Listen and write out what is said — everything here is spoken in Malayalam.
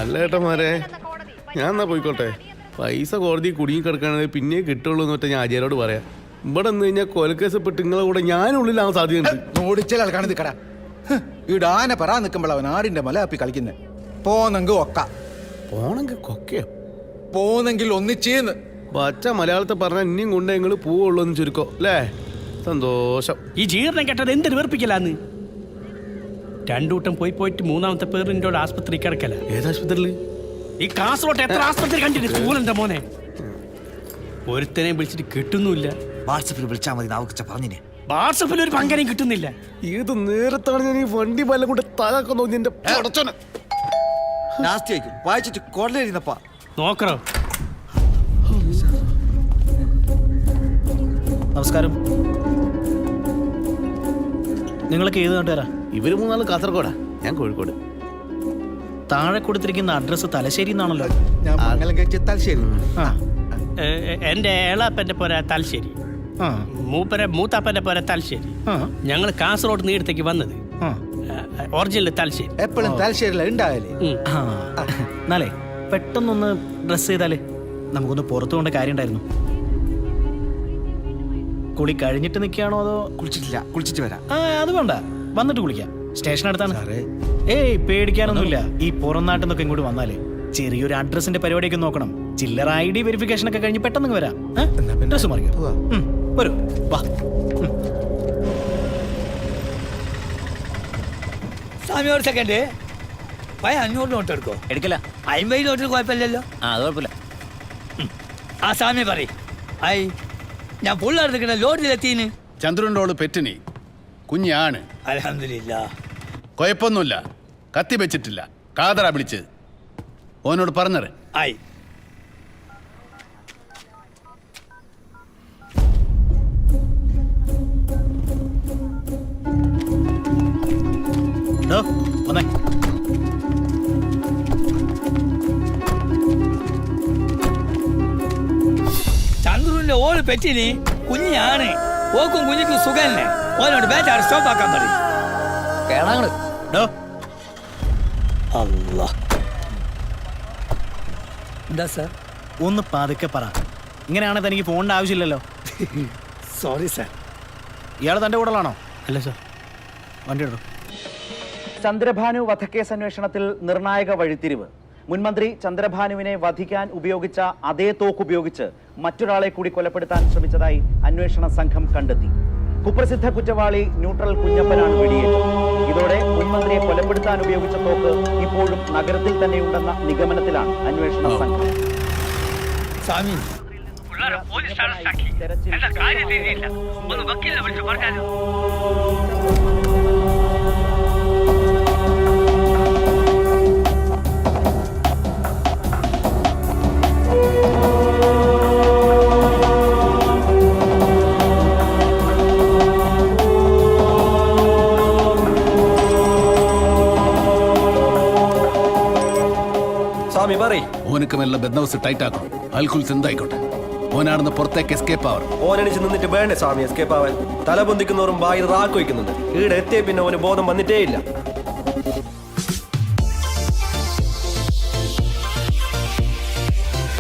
അല്ല ഏട്ടന്മാരെ, ഞാൻ എന്നാ പോയിക്കോട്ടെ. പൈസ കോടതി കുടുങ്ങി കിടക്കുകയാണെങ്കിൽ പിന്നെ കിട്ടുള്ളൂ എന്ന് ഞാൻ അജയരോട് പറയാം. ഇവിടെ നിന്ന് കഴിഞ്ഞാൽ കൊലക്കേസപ്പെട്ട് നിങ്ങളെ കൂടെ ഞാനുള്ളിലാവാൻ സാധ്യതയുണ്ട്. ഓടിച്ചാൽ ആൾക്കാണ് നിൽക്കടാ. ഇടാനെ പറ നിൽക്കുമ്പോൾ അവൻ ആടിന്റെ മല അപ്പി കളിക്കുന്നത്. പോന്നെങ്കിൽ ഒക്ക, പോണെങ്കിൽ കൊക്കയോ, പോന്നെങ്കിൽ ഒന്നിച്ചേന്ന് പച്ച മലയാളത്തെ പറഞ്ഞാൽ ഇനിയും കൊണ്ട് നിങ്ങൾ പോവുള്ളൂ എന്ന് ചുരുക്കോ അല്ലേ? സന്തോഷം. ഈ ജീർണം കേട്ടത് എന്തൊരു വെറുപ്പിക്കലാന്ന്. രണ്ടൂട്ടം പോയിട്ട് മൂന്നാമത്തെ പേരിൻ്റെ ആസ്പത്രി കിടക്കല. ഏതാശുപത്രിയിൽ? ഈ കാസർഗോട്ട് എത്ര ആസ്പത്രി കണ്ടിട്ട് സ്കൂളിന്റെ മോനെ. ഒരുത്തനെ വിളിച്ചിട്ട് കിട്ടുന്നില്ല. വാട്സപ്പിൽ വിളിച്ചാൽ മതി. നാവുച്ച പറഞ്ഞിനെ വാട്സപ്പിൽ ഒരു പങ്കനെയും കിട്ടുന്നില്ല. ഏത് നേരത്താണ് ഞാൻ ഈ വണ്ടി പല്ല കൊണ്ട് തലക്കെ നോക്കി എന്റെ ലാസ്റ്റ് ആയിരിക്കും വായിച്ചിട്ട് കൊള്ളയിരുന്നപ്പാ നോക്കറോ. നമസ്കാരം. നിങ്ങളൊക്കെ ഏത് നാട്ടുകാരാ? ഇവര് മൂന്നാള് കാസർഗോഡാ, ഞാൻ കോഴിക്കോട്. താഴെ കൊടുത്തിരിക്കുന്ന അഡ്രസ്സ് തലശ്ശേരി എന്നാണല്ലോ. ഞാൻ മംഗലം കഴിച്ച് തലശ്ശേരി. എന്റെ ഏളാപ്പന്റെ പോര തലശ്ശേരി, മൂത്താപ്പന്റെ പോര തലശ്ശേരി. ഞങ്ങൾ കാസർഗോഡ് നീടത്തേക്ക് വന്നത് ഒറിജിനൽ തലശ്ശേരി. എപ്പോഴും തലശ്ശേരിയില ഉണ്ടായാലേ. എന്നാലേ പെട്ടെന്നൊന്ന് ഡ്രസ് ചെയ്താലേ നമുക്കൊന്ന് പുറത്തു കൊണ്ട് കാര്യം ഉണ്ടായിരുന്നു. കുളി കഴിഞ്ഞിട്ട് നിൽക്കുകയാണോ അതോ? കുളിച്ചിട്ടില്ല, കുളിച്ചിട്ട് വരാം. അത് വേണ്ട, വന്നിട്ട് കുളിക്കാം. സ്റ്റേഷൻ അടുത്താണ്. ഏയ് പേടിക്കാനൊന്നുമില്ല. ഈ പുറം നാട്ടിൽ നിന്നൊക്കെ ഇങ്ങോട്ട് വന്നാലേ ചെറിയൊരു അഡ്രസ്സിന്റെ പരിപാടിയൊക്കെ നോക്കണം. ചില്ലറ ID വെരിഫിക്കേഷൻ ഒക്കെ കഴിഞ്ഞ് പെട്ടെന്ന് വരാം. ഡ്രസ് മാറിക്കോ, വരൂ, വാ. സ്വാമി ഒരു സെക്കൻഡ്, 500 നോട്ട് എടുക്കോ? എടുക്കല. 50 നോട്ടിൽ കുഴപ്പമില്ലല്ലോ. അത് കുഴപ്പമില്ല. ആ സ്വാമി പറ. ഞാൻ പുള്ളെടുക്കണ ലോഡിലെത്തീന്. ചന്ദ്രൻ്റെ ഓള് പെറ്റിനി കുഞ്ഞാണ്. അൽഹംദുലില്ലാ. കുഴപ്പമൊന്നുമില്ല. കത്തി വെച്ചിട്ടില്ല. കാതറ വിളിച്ചത്. ഓനോട് പറഞ്ഞറ്. ആയി. വന്നേ. ചന്ദ്രന്റെ ഓള് പെറ്റിന് കുഞ്ഞാണ്. ഓക്കും കുഞ്ഞിക്കും സുഖല്ലേ. ഓനോട് ബേജാറ് സ്റ്റോപ്പ് ആക്കാൻ പറയും. എന്താ സാർ? ഒന്ന് പതുക്കെ പറ. ഇങ്ങനെയാണെങ്കിൽ തനിക്ക് ഫോണിന്റെ ആവശ്യമില്ലല്ലോ. Sorry sir. ഇയാൾ തന്റെ കൂടെയാണോ? അല്ല സാർ. വണ്ടി എടുത്തു. ചന്ദ്രഭാനു വധക്കേസ് അന്വേഷണത്തിൽ നിർണായക വഴിത്തിരിവ്. മുൻമന്ത്രി ചന്ദ്രഭാനുവിനെ വധിക്കാൻ ഉപയോഗിച്ച അതേ തോക്കുപയോഗിച്ച് മറ്റൊരാളെ കൂടി കൊലപ്പെടുത്താൻ ശ്രമിച്ചതായി അന്വേഷണ സംഘം കണ്ടെത്തി. കുപ്രസിദ്ധ കുറ്റവാളി ന്യൂട്രൽ കുഞ്ഞപ്പനാണ് വെടിയേറ്റത്. ഇതോടെ മുൻമന്ത്രിയെ കൊലപ്പെടുത്താൻ ഉപയോഗിച്ച തോക്ക് ഇപ്പോഴും നഗരത്തിൽ തന്നെയുണ്ടെന്ന നിഗമനത്തിലാണ് അന്വേഷണ സംഘം. സ്വാമി ഓനക്ക് മെല്ലെ ബന്ധവസ് ടൈറ്റ് ആക്കണം. അൽക്കുൽസ് എന്തായിക്കോട്ടെ. ഓനാണെന്ന് പുറത്തേക്ക് എസ്കേപ്പ് ആവണം. ഓനടിച്ച് നിന്നിട്ട് വേണ്ടേ സ്വാമി എസ്കേപ്പ് ആവാൻ? തല പൊന്തിക്കുന്നവരും വായി റാക്ക് വയ്ക്കുന്നുണ്ട്. ഈടെ എത്തിയ പിന്നെ ഓന് ബോധം വന്നിട്ടേ ഇല്ല.